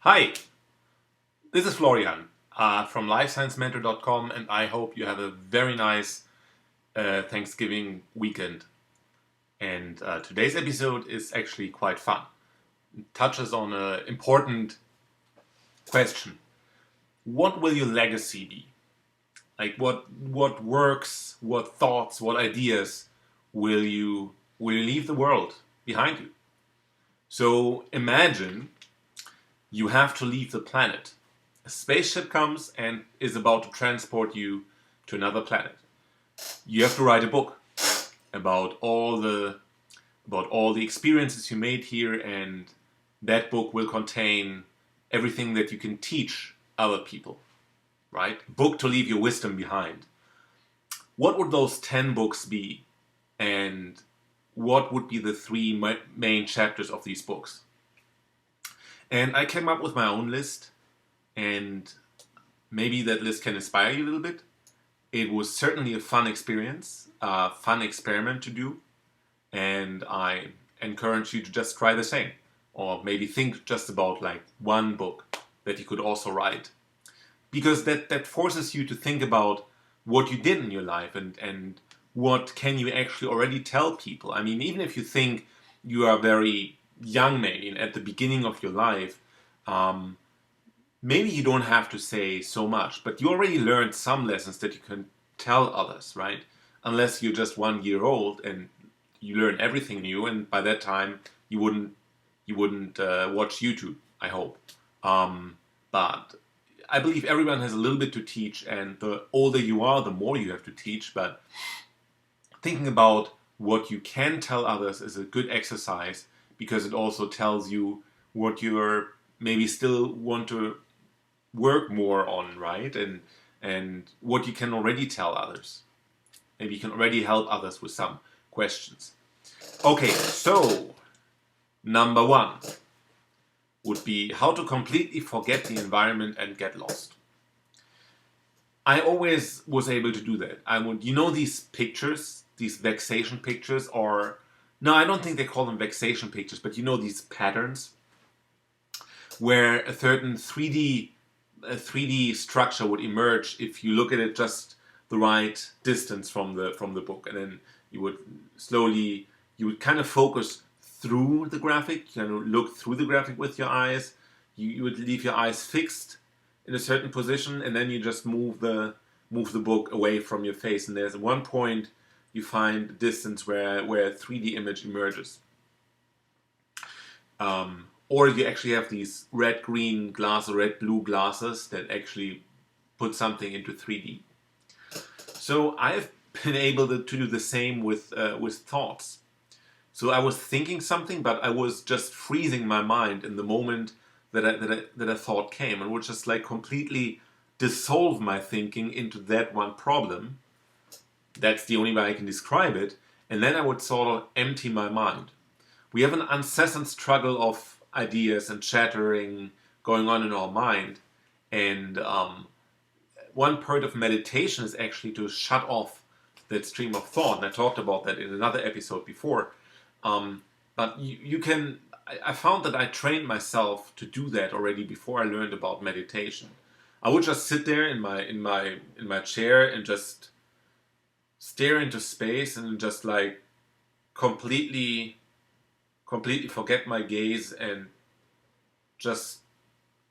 Hi, this is Florian from LifeScienceMentor.com, and I hope you have a very nice Thanksgiving weekend. And today's episode is actually quite fun. It touches on an important question. What will your legacy be? Like what works, what thoughts, what ideas will you leave the world behind you? So imagine you have to leave the planet. A spaceship comes and is about to transport you to another planet. You have to write a book about all the experiences you made here, and that book will contain everything that you can teach other people. Right? A book to leave your wisdom behind. What would those 10 books be? And what would be the three main chapters of these books? And I came up with my own list, and maybe that list can inspire you a little bit. It was certainly a fun experience, a fun experiment to do, and I encourage you to just try the same, or maybe think just about like one book that you could also write, because that forces you to think about what you did in your life and what can you actually already tell people. I mean, even if you think you are very young, maybe and at the beginning of your life, maybe you don't have to say so much, but you already learned some lessons that you can tell others, right? Unless you're just 1 year old and you learn everything new, and by that time you wouldn't watch YouTube, I hope. But I believe everyone has a little bit to teach, and the older you are, the more you have to teach. But thinking about what you can tell others is a good exercise, because it also tells you what you're maybe still want to work more on, right? And what you can already tell others. Maybe you can already help others with some questions. Okay, so number 1 would be how to completely forget the environment and get lost. I always was able to do that. I would, these pictures, these vexation pictures, or no, I don't think they call them vexation pictures, but these patterns where a certain 3D structure would emerge if you look at it just the right distance from the book, and then you would kind of focus through the graphic, look through the graphic with your eyes. You would leave your eyes fixed in a certain position, and then you just move the book away from your face. And there's one point you find the distance where a 3D image emerges. Or you actually have these red-green glasses, red-blue glasses that actually put something into 3D. So I've been able to do the same with thoughts. So I was thinking something, but I was just freezing my mind in the moment that a thought came, and would just like completely dissolve my thinking into that one problem. That's the only way I can describe it. And then I would sort of empty my mind. We have an incessant struggle of ideas and chattering going on in our mind. And one part of meditation is actually to shut off that stream of thought. And I talked about that in another episode before. But you can. I found that I trained myself to do that already before I learned about meditation. I would just sit there in my chair and just stare into space and just like completely forget my gaze and just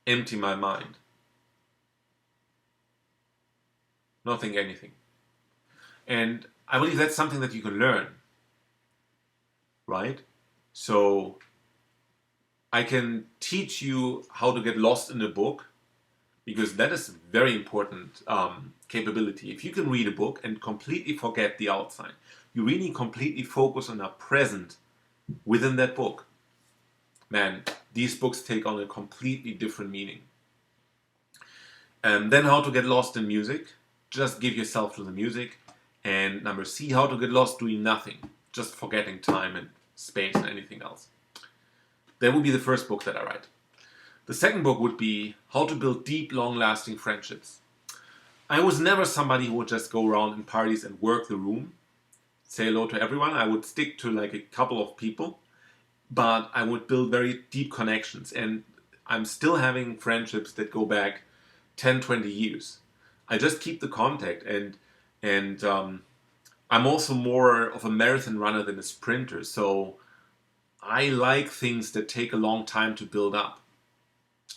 empty my mind. Not think anything. And I believe that's something that you can learn. Right? So I can teach you how to get lost in a book, because that is a very important capability. If you can read a book and completely forget the outside, you really completely focus on a present within that book, man, these books take on a completely different meaning. And then how to get lost in music. Just give yourself to the music. And number C, how to get lost doing nothing. Just forgetting time and space and anything else. That would be the first book that I write. The second book would be how to build deep, long-lasting friendships. I was never somebody who would just go around in parties and work the room, say hello to everyone. I would stick to like a couple of people, but I would build very deep connections. And I'm still having friendships that go back 10, 20 years. I just keep the contact, and I'm also more of a marathon runner than a sprinter. So I like things that take a long time to build up.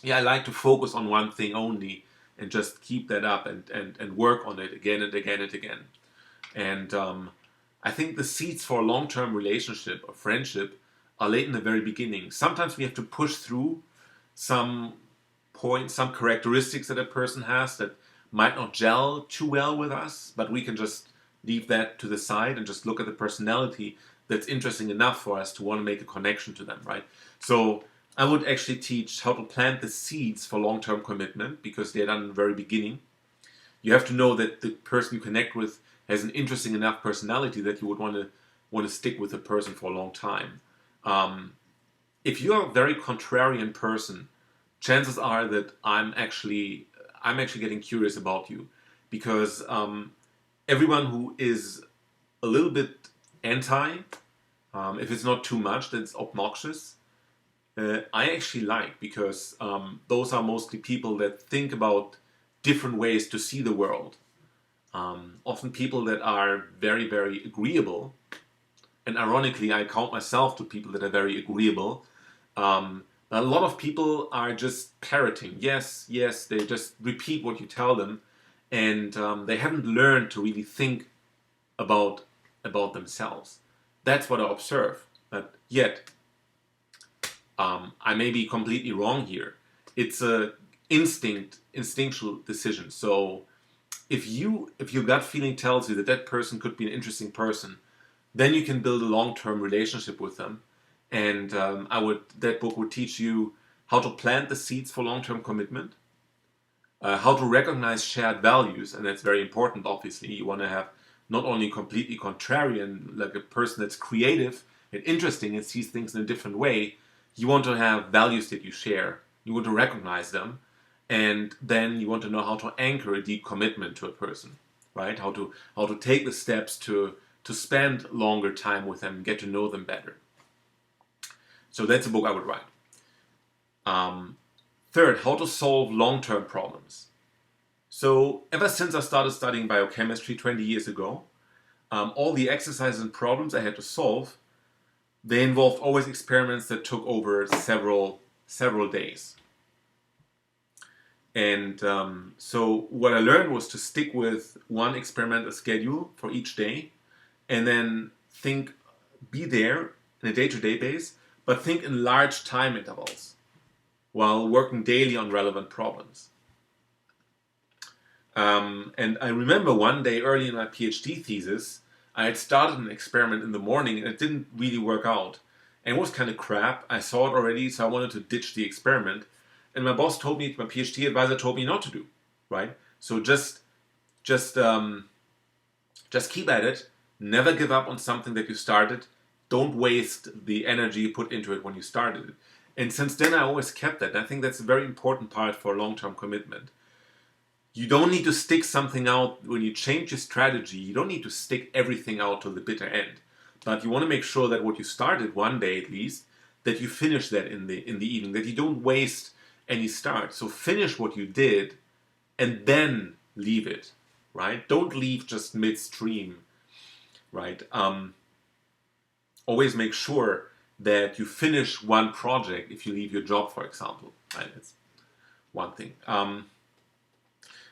Yeah, I like to focus on one thing only and just keep that up and work on it again and again and again. And I think the seeds for a long-term relationship or friendship are laid in the very beginning. Sometimes we have to push through some points, some characteristics that a person has that might not gel too well with us, but we can just leave that to the side and just look at the personality that's interesting enough for us to want to make a connection to them, right? So I would actually teach how to plant the seeds for long-term commitment because they're done in the very beginning. You have to know that the person you connect with has an interesting enough personality that you would want to stick with the person for a long time. If you're a very contrarian person, chances are that I'm actually getting curious about you because everyone who is a little bit anti, if it's not too much, that's obnoxious. I actually like because those are mostly people that think about different ways to see the world. Often people that are very, very agreeable, and ironically, I count myself to people that are very agreeable. A lot of people are just parroting. Yes, yes, they just repeat what you tell them, and they haven't learned to really think about themselves. That's what I observe. But yet, I may be completely wrong here. It's a instinctual decision. So if your gut feeling tells you that that person could be an interesting person, then you can build a long-term relationship with them. And that book would teach you how to plant the seeds for long-term commitment, how to recognize shared values, and that's very important. Obviously, you want to have not only completely contrarian, like a person that's creative and interesting and sees things in a different way. You want to have values that you share. You want to recognize them, and then you want to know how to anchor a deep commitment to a person, right? How to take the steps to spend longer time with them, get to know them better. So that's a book I would write. Third, how to solve long-term problems. So ever since I started studying biochemistry 20 years ago, all the exercises and problems I had to solve, they involved always experiments that took over several days. And so what I learned was to stick with one experimental schedule for each day, and then be there in a day-to-day base, but think in large time intervals while working daily on relevant problems. And I remember one day early in my PhD thesis, I had started an experiment in the morning and it didn't really work out. And it was kind of crap. I saw it already, so I wanted to ditch the experiment. And my boss told me, my PhD advisor told me not to do, right? So just keep at it. Never give up on something that you started. Don't waste the energy you put into it when you started it. And since then, I always kept that. And I think that's a very important part for long-term commitment. You don't need to stick something out when you change your strategy. You don't need to stick everything out to the bitter end. But you want to make sure that what you started one day at least, that you finish that in the evening, that you don't waste any start. So finish what you did and then leave it, right? Don't leave just midstream, right? Always make sure that you finish one project if you leave your job, for example, right? That's one thing.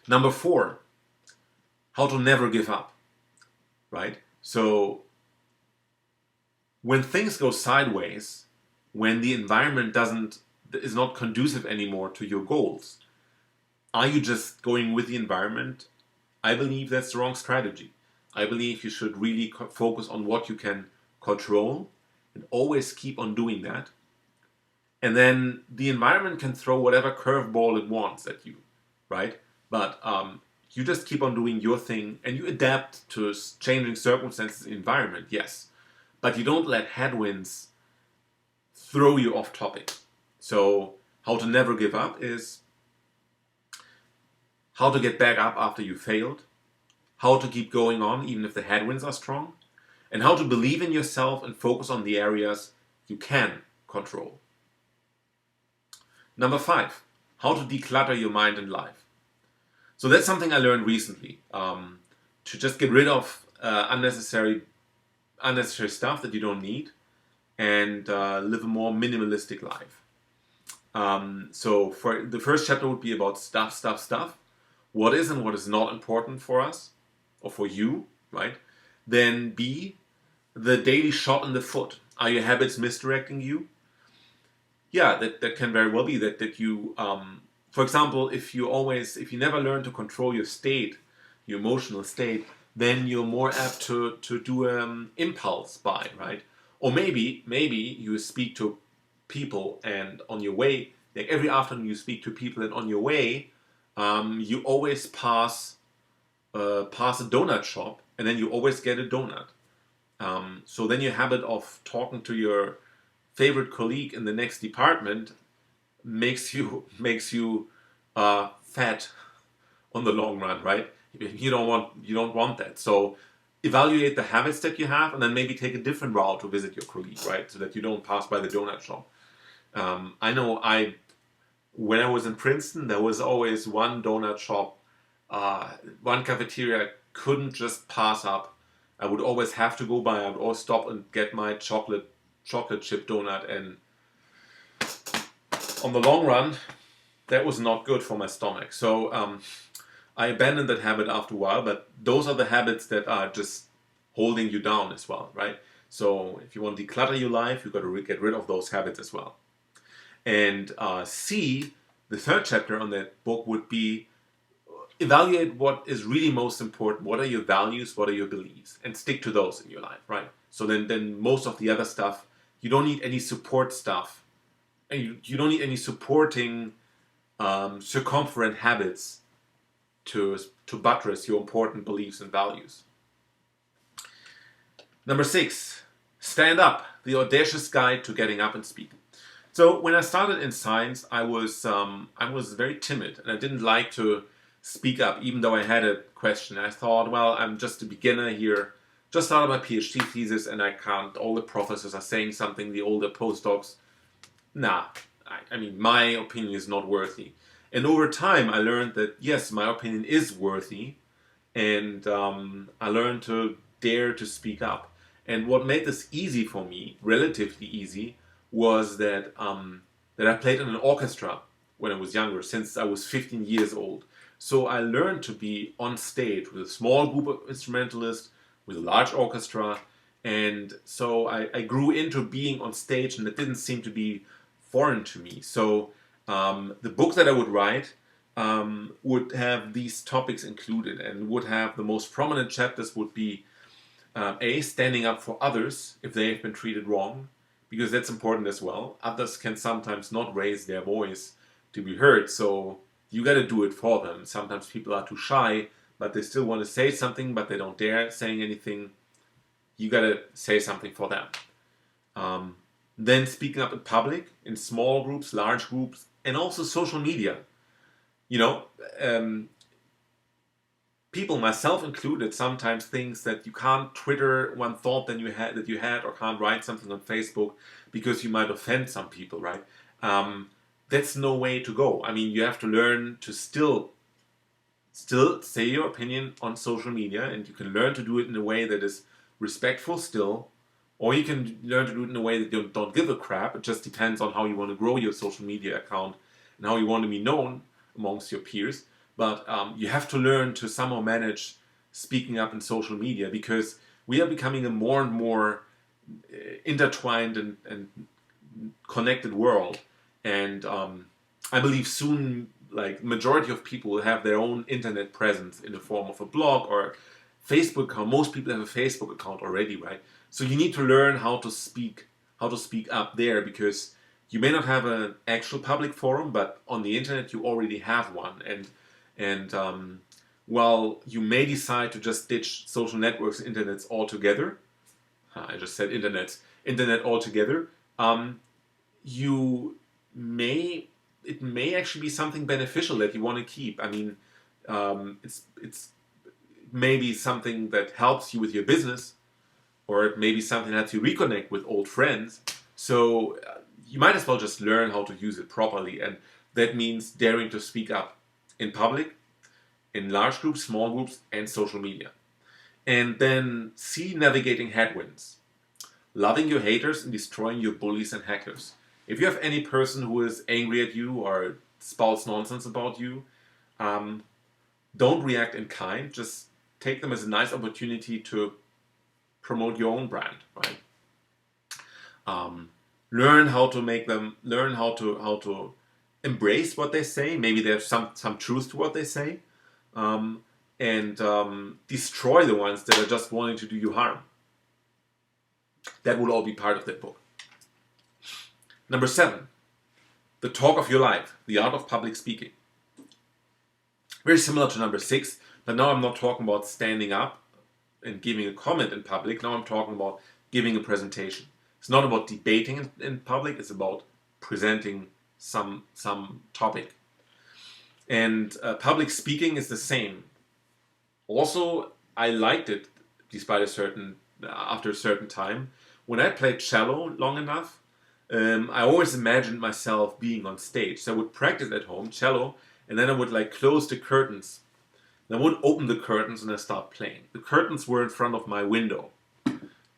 Number 4, how to never give up, right? So when things go sideways, when the environment is not conducive anymore to your goals, are you just going with the environment? I believe that's the wrong strategy. I believe you should really focus on what you can control and always keep on doing that. And then the environment can throw whatever curveball it wants at you, right? But you just keep on doing your thing and you adapt to changing circumstances and environment, yes. But you don't let headwinds throw you off topic. So how to never give up is how to get back up after you failed, how to keep going on even if the headwinds are strong, and how to believe in yourself and focus on the areas you can control. Number 5, how to declutter your mind and life. So that's something I learned recently, to just get rid of unnecessary stuff that you don't need, and live a more minimalistic life. So for the first chapter would be about stuff. What is and what is not important for us or for you, right? Then B, the daily shot in the foot. Are your habits misdirecting you? Yeah, that can very well be that you, for example, if you never learn to control your state, your emotional state, then you're more apt to do impulse buy, right? Or maybe you speak to people, and on your way, like every afternoon you speak to people, and on your way, you always pass a donut shop, and then you always get a donut. So then your habit of talking to your favorite colleague in the next department makes you fat on the long run, right? You don't want that. So evaluate the habits that you have, and then maybe take a different route to visit your colleague, right? So that you don't pass by the donut shop. I know when I was in Princeton, there was always one donut shop, one cafeteria I couldn't just pass up. I would always have to go by. I would always stop and get my chocolate chip donut, and on the long run, that was not good for my stomach. So I abandoned that habit after a while. But those are the habits that are just holding you down as well, right? So if you want to declutter your life, you've got to get rid of those habits as well. And C, the third chapter on that book would be evaluate what is really most important. What are your values? What are your beliefs? And stick to those in your life, right? So then most of the other stuff, you don't need any support stuff. And you don't need any supporting circumferent habits to buttress your important beliefs and values. Number 6, stand up, the audacious guide to getting up and speaking. So when I started in science, I was very timid, and I didn't like to speak up, even though I had a question. I thought, well, I'm just a beginner here, just started my PhD thesis, and I can't. All the professors are saying something, the older postdocs. Nah, I mean, my opinion is not worthy. And over time, I learned that yes, my opinion is worthy, and I learned to dare to speak up. And what made this easy for me, relatively easy, was that I played in an orchestra when I was younger, since I was 15 years old. So I learned to be on stage with a small group of instrumentalists, with a large orchestra, and so I grew into being on stage, and it didn't seem to be foreign to me. So the book that I would write would have these topics included, and would have the most prominent chapters would be A, standing up for others if they have been treated wrong, because that's important as well. Others can sometimes not raise their voice to be heard, so you got to do it for them. Sometimes people are too shy, but they still want to say something, but they don't dare saying anything. You got to say something for them. Then speaking up in public, in small groups, large groups, and also social media. You know, people, myself included, sometimes thinks that you can't Twitter one thought that you had, or can't write something on Facebook because you might offend some people, right? That's no way to go. I mean, you have to learn to still say your opinion on social media, and you can learn to do it in a way that is respectful still, or you can learn to do it in a way that you don't give a crap. It just depends on how you want to grow your social media account and how you want to be known amongst your peers. But you have to learn to somehow manage speaking up in social media, because we are becoming a more and more intertwined and connected world. And I believe soon, like, majority of people will have their own internet presence in the form of a blog or Facebook account. Most people have a Facebook account already, right? So you need to learn how to speak up there, because you may not have an actual public forum, but on the internet you already have one. And while you may decide to just ditch social networks, internets altogether, I just said internet altogether, it may actually be something beneficial that you want to keep. I mean, it's maybe something that helps you with your business, or it may be something that helps you reconnect with old friends. So you might as well just learn how to use it properly. And that means daring to speak up in public, in large groups, small groups, and social media. And then C, navigating headwinds. Loving your haters and destroying your bullies and hackers. If you have any person who is angry at you or spouts nonsense about you, don't react in kind. Just take them as a nice opportunity to promote your own brand, right? Learn how to make them, learn how to embrace what they say. Maybe there's some truth to what they say, and destroy the ones that are just wanting to do you harm. That will all be part of that book. Number 7, the talk of your life, the art of public speaking. Very similar to number 6, but now I'm not talking about standing up and giving a comment in public. Now I'm talking about giving a presentation. It's not about debating in public, it's about presenting some topic. And public speaking is the same. Also, I liked it after a certain time. When I played cello long enough, I always imagined myself being on stage. So I would practice at home, cello, and then I would close the curtains. And I would open the curtains and I start playing. The curtains were in front of my window.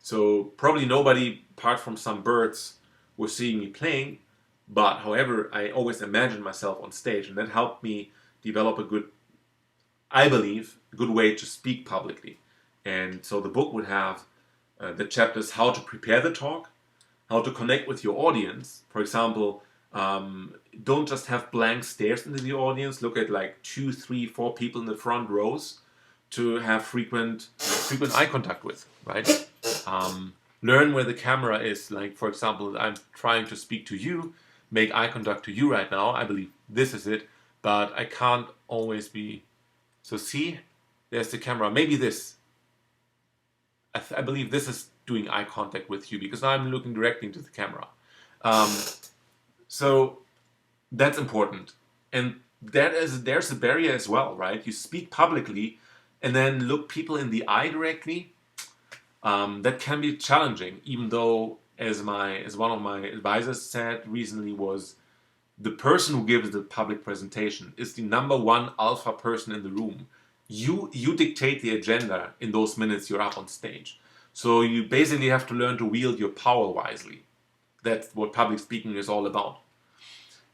So probably nobody, apart from some birds, was seeing me playing. But however, I always imagined myself on stage, and that helped me develop I believe, a good way to speak publicly. And so the book would have the chapters how to prepare the talk, how to connect with your audience. For example, don't just have blank stares into the audience. Look at 2, 3, 4 people in the front rows to have frequent eye contact with, right? Learn where the camera is. Like, for example, I'm trying to speak to you, make eye contact to you right now. I believe this is it, but I can't always be. So see, there's the camera. Maybe this. I believe this is doing eye contact with you because I'm looking directly into the camera. So that's important. And there's a barrier as well, right? You speak publicly and then look people in the eye directly. That can be challenging, even though, as one of my advisors said recently, was the person who gives the public presentation is the number one alpha person in the room. You dictate the agenda in those minutes you're up on stage. So you basically have to learn to wield your power wisely. That's what public speaking is all about.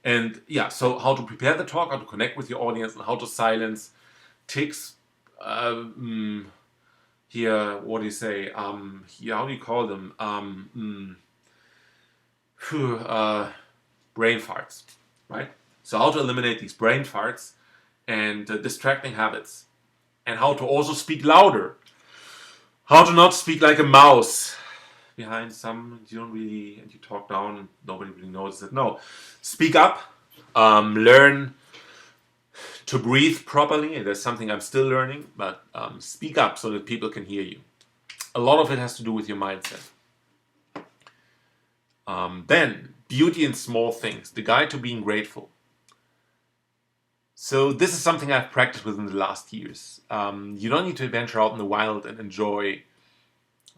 And yeah, so how to prepare the talk, how to connect with your audience, and how to silence tics. Here, what do you say? Here, how do you call them? Brain farts, right? So how to eliminate these brain farts and distracting habits. And how to also speak louder. How to not speak like a mouse behind you don't really, and you talk down, nobody really notices it. No, speak up, learn to breathe properly. That's something I'm still learning, but speak up so that people can hear you. A lot of it has to do with your mindset. Then, beauty in small things, the guide to being grateful. So this is something I've practiced within the last years. You don't need to venture out in the wild and enjoy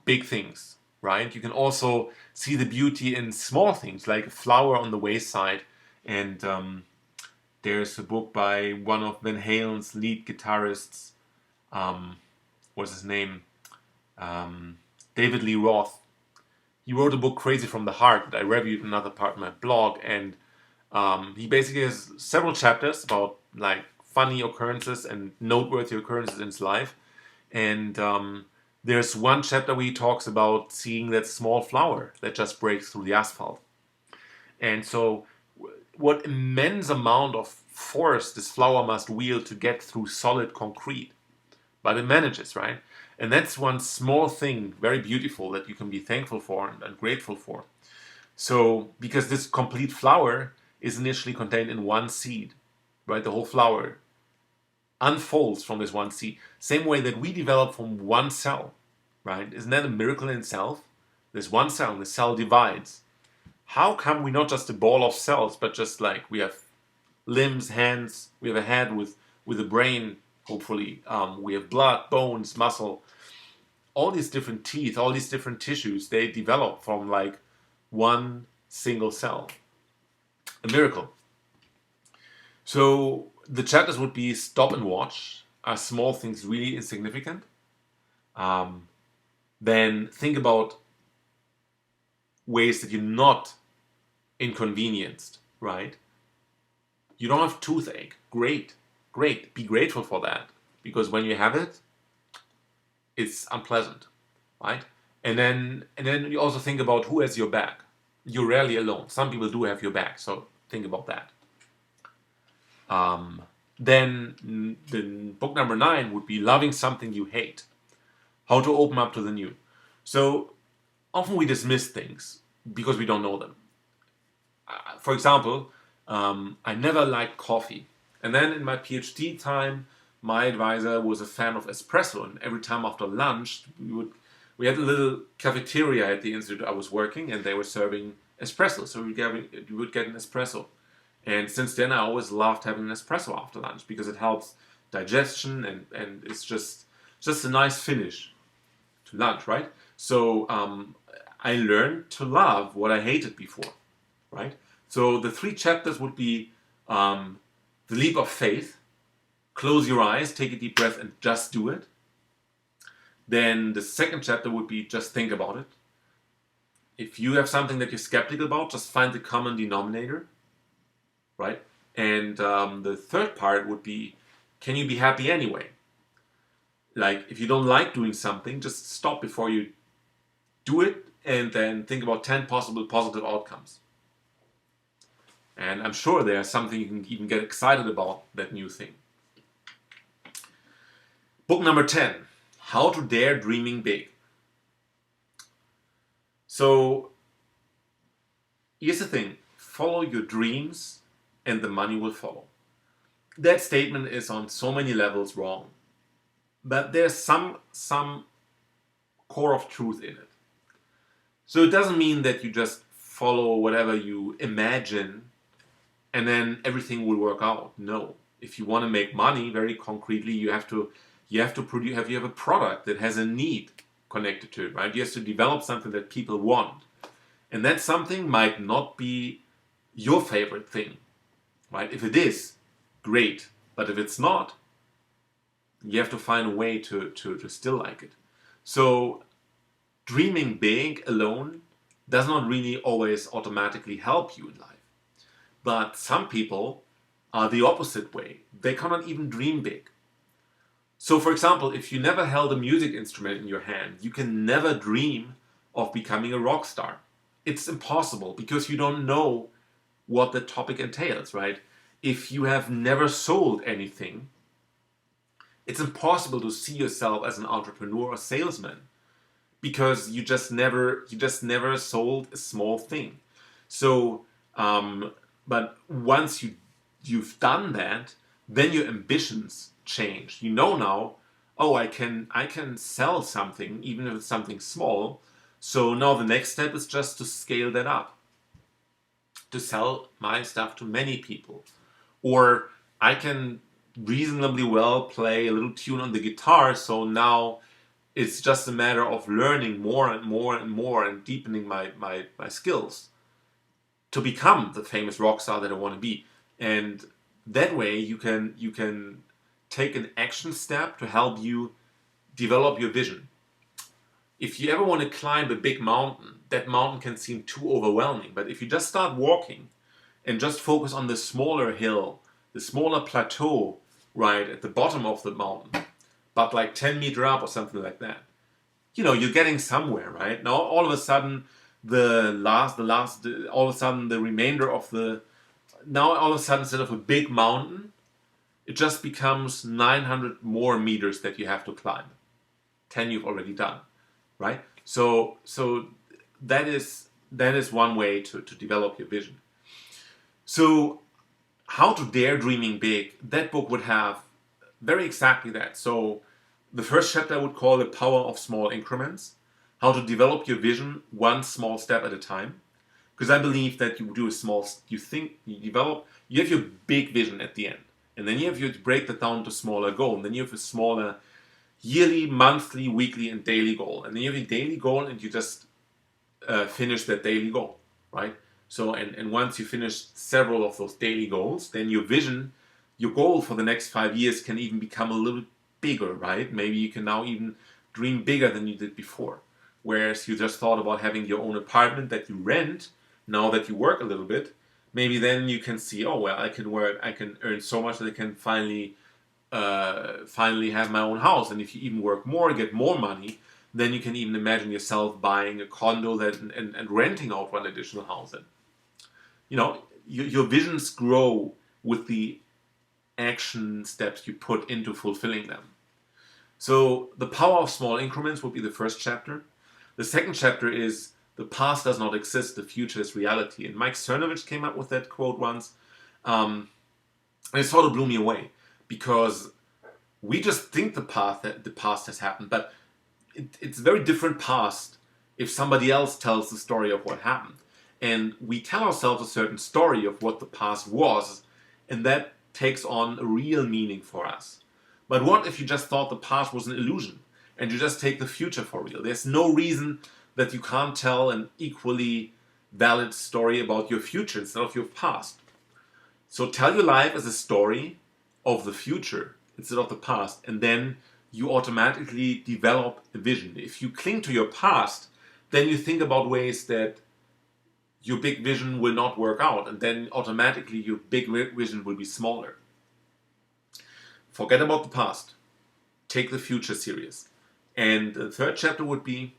big things, right? You can also see the beauty in small things, like a flower on the wayside. And there's a book by one of Van Halen's lead guitarists. What's his name? David Lee Roth. He wrote a book, Crazy from the Heart, that I reviewed in another part of my blog. And he basically has several chapters about funny occurrences and noteworthy occurrences in his life. And there's one chapter where he talks about seeing that small flower that just breaks through the asphalt. And so what immense amount of force this flower must wield to get through solid concrete. But it manages, right? And that's one small thing, very beautiful, that you can be thankful for and grateful for. So, because this complete flower is initially contained in one seed, right? The whole flower unfolds from this one seed. Same way that we develop from one cell, right? Isn't that a miracle in itself? There's one cell, and the cell divides. How come we're not just a ball of cells, but just we have limbs, hands, we have a head with a brain, hopefully. We have blood, bones, muscle. All these different teeth, all these different tissues, they develop from one single cell. A miracle. So the chapters would be stop and watch. Are small things really insignificant? Then think about ways that you're not inconvenienced, right? You don't have toothache. Great. Be grateful for that. Because when you have it, it's unpleasant, right? And then you also think about who has your back. You're rarely alone. Some people do have your back, so think about that. Then book number 9 would be loving something you hate. How to open up to the new. So often we dismiss things because we don't know them. For example, I never liked coffee. And then in my PhD time, my advisor was a fan of espresso. And every time after lunch, we had a little cafeteria at the institute I was working, and they were serving espresso. So we would get an espresso. And since then, I always loved having an espresso after lunch because it helps digestion and it's just a nice finish to lunch, right? So I learned to love what I hated before, right? So the 3 chapters would be the leap of faith. Close your eyes, take a deep breath, and just do it. Then the second chapter would be just think about it. If you have something that you're skeptical about, just find the common denominator, right? And the third part would be, can you be happy anyway? Like, if you don't like doing something, just stop before you do it and then think about 10 possible positive outcomes. And I'm sure there's something you can even get excited about, that new thing. Book number 10, How to Dare Dreaming Big. So, here's the thing. Follow your dreams and the money will follow. That statement is on so many levels wrong. But there's some core of truth in it. So it doesn't mean that you just follow whatever you imagine and then everything will work out. No. If you want to make money, very concretely, you have to produce. You have a product that has a need connected to it, right? You have to develop something that people want, and that something might not be your favorite thing, right? If it is, great, but if it's not, you have to find a way to still like it. So dreaming big alone does not really always automatically help you in life. But some people are the opposite way. They cannot even dream big. So for example, if you never held a music instrument in your hand, you can never dream of becoming a rock star. It's impossible because you don't know what the topic entails, right? If you have never sold anything, it's impossible to see yourself as an entrepreneur or salesman because you just never sold a small thing. So, but once you've done that, then your ambitions change. You know now, oh, I can sell something, even if it's something small. So now the next step is just to scale that up, to sell my stuff to many people. Or I can reasonably well play a little tune on the guitar, so now it's just a matter of learning more and more and more and deepening my skills to become the famous rock star that I want to be. And that way you can take an action step to help you develop your vision. If you ever want to climb a big mountain, that mountain can seem too overwhelming. But if you just start walking and just focus on the smaller hill, the smaller plateau, right at the bottom of the mountain, but like 10 meters up or something like that, you're getting somewhere, right? Now all of a sudden instead of a big mountain, it just becomes 900 more meters that you have to climb. 10 you've already done, right? So that is one way to develop your vision. So How to Dare Dreaming Big, that book would have very exactly that. So the first chapter I would call The Power of Small Increments. How to develop your vision one small step at a time. Because I believe that you have your big vision at the end. And then you have to break that down to smaller goal. And then you have a smaller yearly, monthly, weekly, and daily goal. And then you have a daily goal and you just finish that daily goal, right? So, and once you finish several of those daily goals, then your vision, your goal for the next 5 years can even become a little bigger, right? Maybe you can now even dream bigger than you did before. Whereas you just thought about having your own apartment that you rent, now that you work a little bit, maybe then you can see, oh, well, I can work, I can earn so much that I can finally have my own house. And if you even work more, get more money, then you can even imagine yourself buying a condo and renting out one additional house. And, your visions grow with the action steps you put into fulfilling them. So the power of small increments would be the first chapter. The second chapter is the past does not exist, the future is reality. And Mike Cernovich came up with that quote once. And it sort of blew me away because we just think the past has happened, but it's a very different past if somebody else tells the story of what happened. And we tell ourselves a certain story of what the past was, and that takes on a real meaning for us. But what if you just thought the past was an illusion and you just take the future for real? There's no reason that you can't tell an equally valid story about your future instead of your past. So tell your life as a story of the future instead of the past, and then you automatically develop a vision. If you cling to your past, then you think about ways that your big vision will not work out, and then automatically your big vision will be smaller. Forget about the past. Take the future serious. And the third chapter would be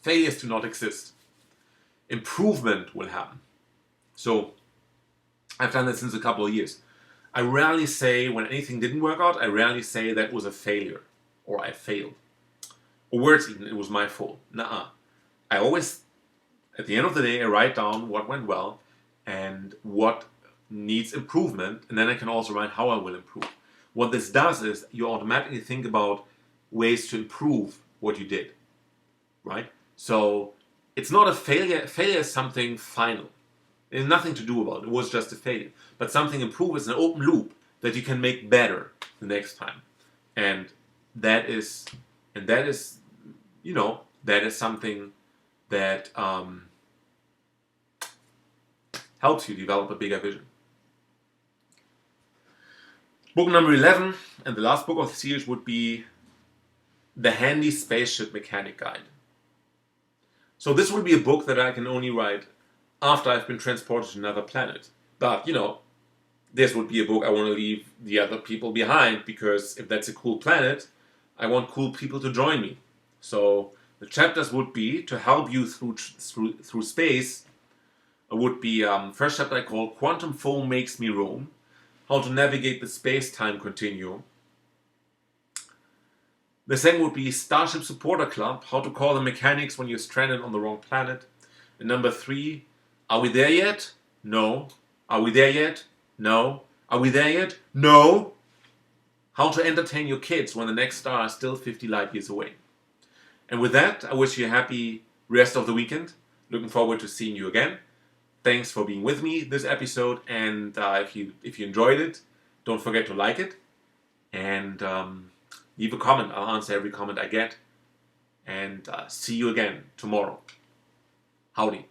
failures do not exist. Improvement will happen. So I've done this since a couple of years. I rarely say when anything didn't work out, I rarely say that was a failure or I failed. Or worse even, it was my fault. Nuh-uh. I always, at the end of the day, I write down what went well and what needs improvement, and then I can also write how I will improve. What this does is you automatically think about ways to improve what you did, right? So it's not a failure. Failure is something final. There's nothing to do about it. It was just a failure. But something improved is an open loop that you can make better the next time. And that is something that helps you develop a bigger vision. Book number 11, and the last book of the series, would be The Handy Spaceship Mechanic Guide. So this will be a book that I can only write after I've been transported to another planet. But, this would be a book I want to leave the other people behind, because if that's a cool planet, I want cool people to join me. So the chapters would be to help you through space. Would be first chapter I call Quantum Foam Makes Me Roam, how to navigate the space-time continuum. The second would be Starship Supporter Club, how to call the mechanics when you're stranded on the wrong planet. And number 3, are we there yet? No. Are we there yet? No. Are we there yet? No. How to entertain your kids when the next star is still 50 light years away. And with that, I wish you a happy rest of the weekend. Looking forward to seeing you again. Thanks for being with me this episode, and if you enjoyed it, don't forget to like it and leave a comment. I'll answer every comment I get, and see you again tomorrow. Howdy.